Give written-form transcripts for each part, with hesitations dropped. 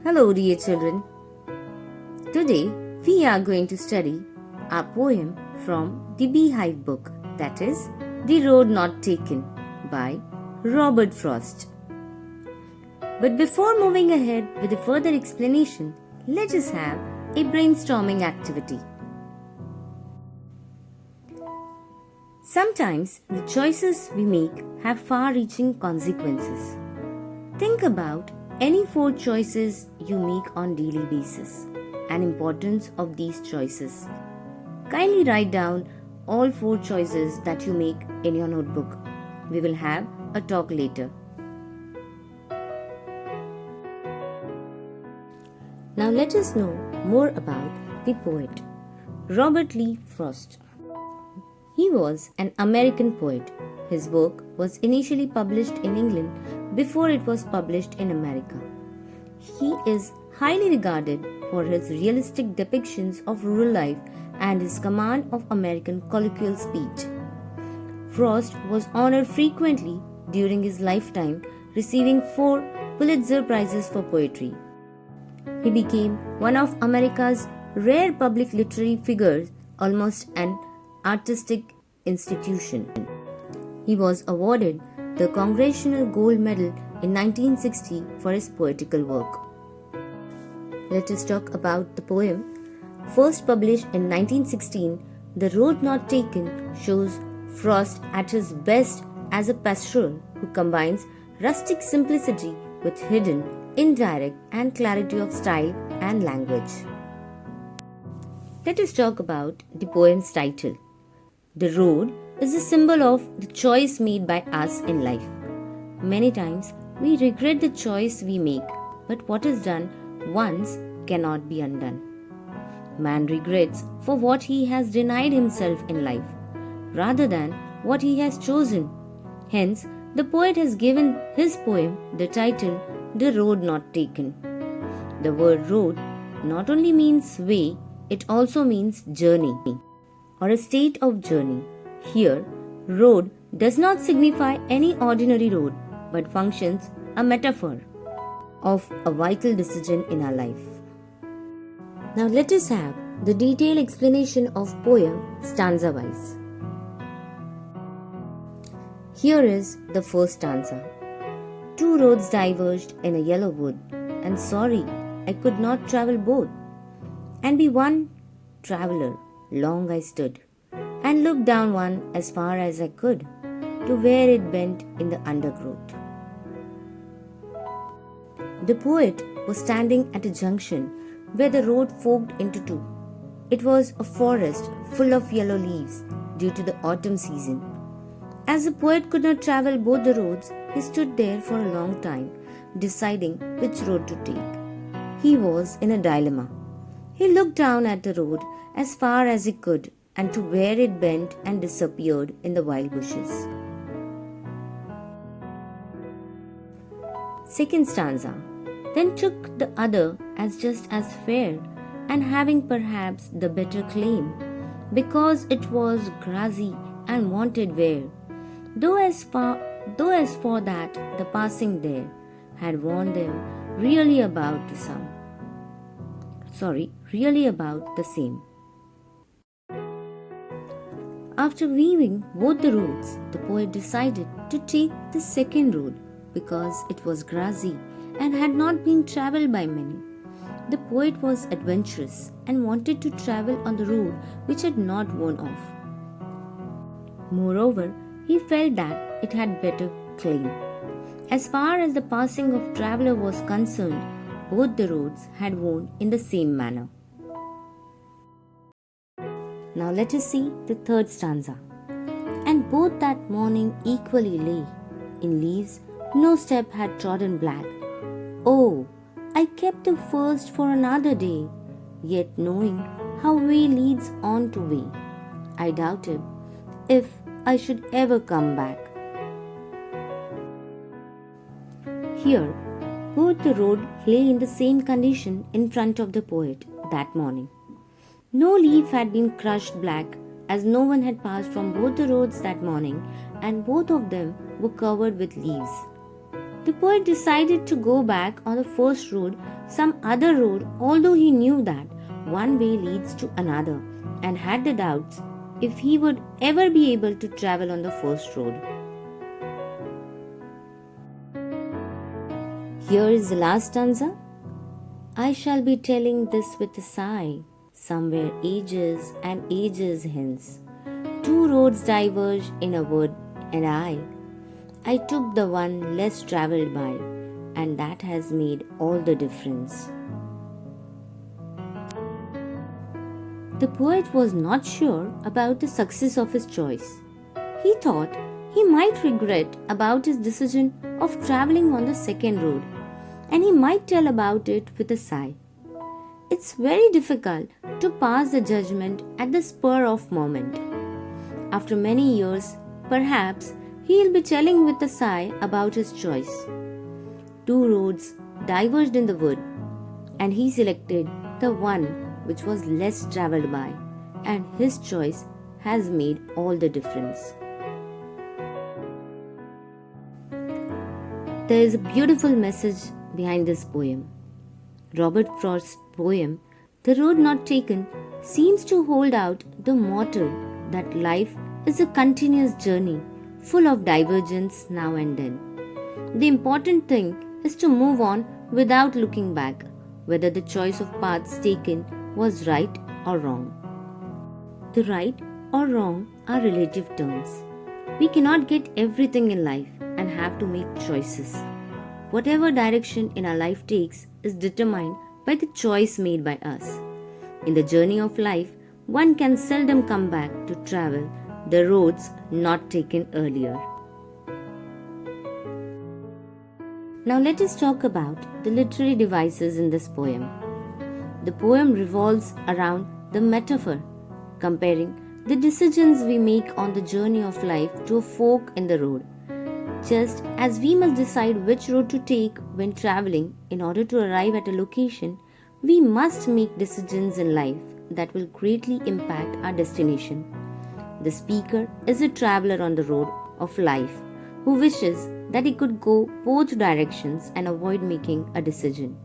Hello, dear children. Today we are going to study a poem from the Beehive book, that is, The Road Not Taken by Robert Frost. But before moving ahead with a further explanation, let us have a brainstorming activity. Sometimes the choices we make have far-reaching consequences. Think about any 4 choices you make on daily basis and importance of these choices. Kindly write down all 4 choices that you make in your notebook. We will have a talk later. Now let us know more about the poet Robert Lee Frost. He was an American poet. His work was initially published in England before it was published in America. He is highly regarded for his realistic depictions of rural life and his command of American colloquial speech. Frost was honored frequently during his lifetime, receiving 4 Pulitzer Prizes for poetry. He became one of America's rare public literary figures, almost an artistic institution. He was awarded the Congressional Gold Medal in 1960 for his poetical work. Let us talk about the poem. First published in 1916, The Road Not Taken shows Frost at his best as a pastoral who combines rustic simplicity with hidden, indirect, and clarity of style and language. Let us talk about the poem's title. The road is a symbol of the choice made by us in life. Many times we regret the choice we make, but what is done once cannot be undone. Man regrets for what he has denied himself in life, rather than what he has chosen. Hence, the poet has given his poem the title, The Road Not Taken. The word road not only means way, it also means journey, or a state of journey. Here, road does not signify any ordinary road, but functions a metaphor of a vital decision in our life. Now let us have the detailed explanation of poem stanza wise. Here is the first stanza. 2 roads diverged in a yellow wood, and sorry I could not travel both. And be one traveller, long I stood, and looked down one as far as I could, to where it bent in the undergrowth. The poet was standing at a junction where the road forked into 2. It was a forest full of yellow leaves due to the autumn season. As the poet could not travel both the roads, he stood there for a long time, deciding which road to take. He was in a dilemma. He looked down at the road as far as he could and to where it bent and disappeared in the wild bushes. Second stanza. Then took the other as just as fair, and having perhaps the better claim, because it was grassy and wanted wear. Though as for that the passing there had warned them really about the same. After weaving both the roads, the poet decided to take the second road because it was grassy and had not been travelled by many. The poet was adventurous and wanted to travel on the road which had not worn off. Moreover, he felt that it had better claim. As far as the passing of traveller was concerned, both the roads had worn in the same manner. Now let us see the third stanza. And both that morning equally lay in leaves, no step had trodden black. Oh, I kept the first for another day, yet knowing how way leads on to way, I doubted if I should ever come back. Here, both the road lay in the same condition in front of the poet that morning. No leaf had been crushed black, as no one had passed from both the roads that morning, and both of them were covered with leaves. The poet decided to go back on the first road, some other road, although he knew that one way leads to another and had the doubts if he would ever be able to travel on the first road. Here is the last stanza. I shall be telling this with a sigh, somewhere ages and ages hence. Two roads diverge in a wood, and I took the one less travelled by, and that has made all the difference. The poet was not sure about the success of his choice. He thought he might regret about his decision of travelling on the second road, and he might tell about it with a sigh. It's very difficult to pass the judgment at the spur of moment. After many years, perhaps he'll be telling with a sigh about his choice. Two roads diverged in the wood, and he selected the one which was less travelled by, and his choice has made all the difference. There is a beautiful message behind this poem. Robert Frost's poem, The Road Not Taken, seems to hold out the motto that life is a continuous journey full of divergence now and then. The important thing is to move on without looking back, whether the choice of paths taken was right or wrong. The right or wrong are relative terms. We cannot get everything in life and have to make choices. Whatever direction in our life takes is determined by the choice made by us. In the journey of life, one can seldom come back to travel the roads not taken earlier. Now let us talk about the literary devices in this poem. The poem revolves around the metaphor, comparing the decisions we make on the journey of life to a fork in the road. Just as we must decide which road to take when traveling in order to arrive at a location, we must make decisions in life that will greatly impact our destination. The speaker is a traveler on the road of life who wishes that he could go both directions and avoid making a decision.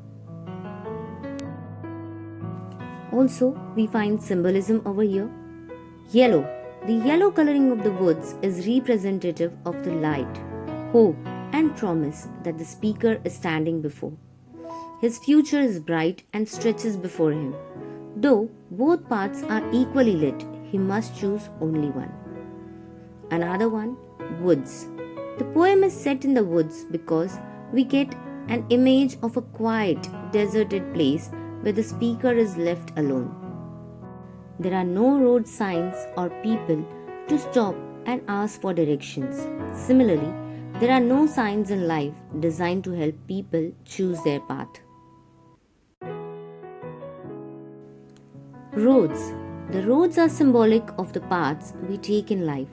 Also, we find symbolism over here. Yellow. The yellow coloring of the woods is representative of the light, hope, and promise that the speaker is standing before. His future is bright and stretches before him. Though both paths are equally lit, he must choose only one. Another one, woods. The poem is set in the woods because we get an image of a quiet, deserted place where the speaker is left alone. There are no road signs or people to stop and ask for directions. Similarly, there are no signs in life designed to help people choose their path. Roads. The roads are symbolic of the paths we take in life.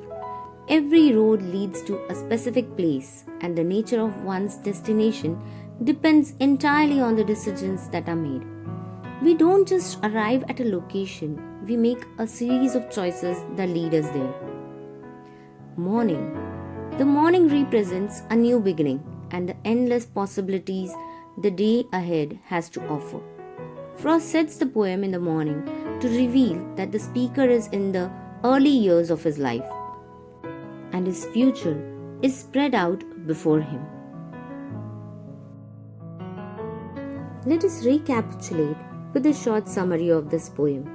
Every road leads to a specific place, and the nature of one's destination depends entirely on the decisions that are made. We don't just arrive at a location, we make a series of choices that lead us there. Morning. The morning represents a new beginning and the endless possibilities the day ahead has to offer. Frost sets the poem in the morning to reveal that the speaker is in the early years of his life and his future is spread out before him. Let us recapitulate with a short summary of this poem.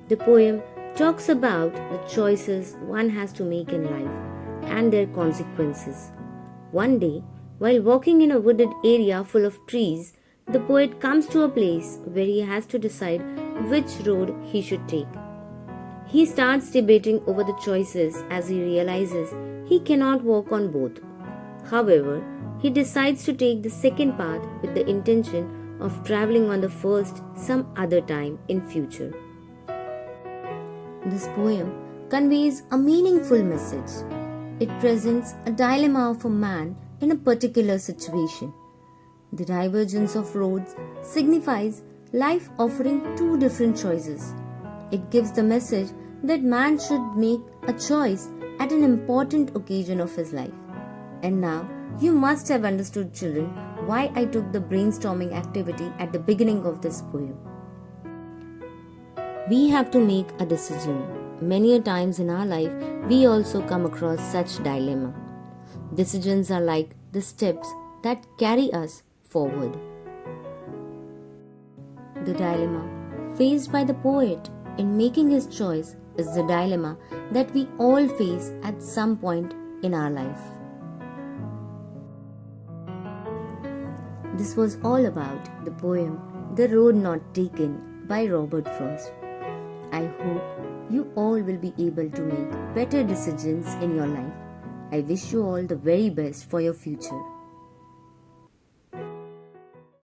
The poem talks about the choices one has to make in life and their consequences. One day, while walking in a wooded area full of trees, the poet comes to a place where he has to decide which road he should take. He starts debating over the choices as he realizes he cannot walk on both. However, he decides to take the second path with the intention of traveling on the first some other time in future. This poem conveys a meaningful message. It presents a dilemma of a man in a particular situation. The divergence of roads signifies life offering two different choices. It gives the message that man should make a choice at an important occasion of his life. And now, you must have understood, children, why I took the brainstorming activity at the beginning of this poem. We have to make a decision. Many a times in our life, we also come across such dilemma. Decisions are like the steps that carry us forward. The dilemma faced by the poet in making his choice is the dilemma that we all face at some point in our life. This was all about the poem The Road Not Taken by Robert Frost. I hope you all will be able to make better decisions in your life. I wish you all the very best for your future.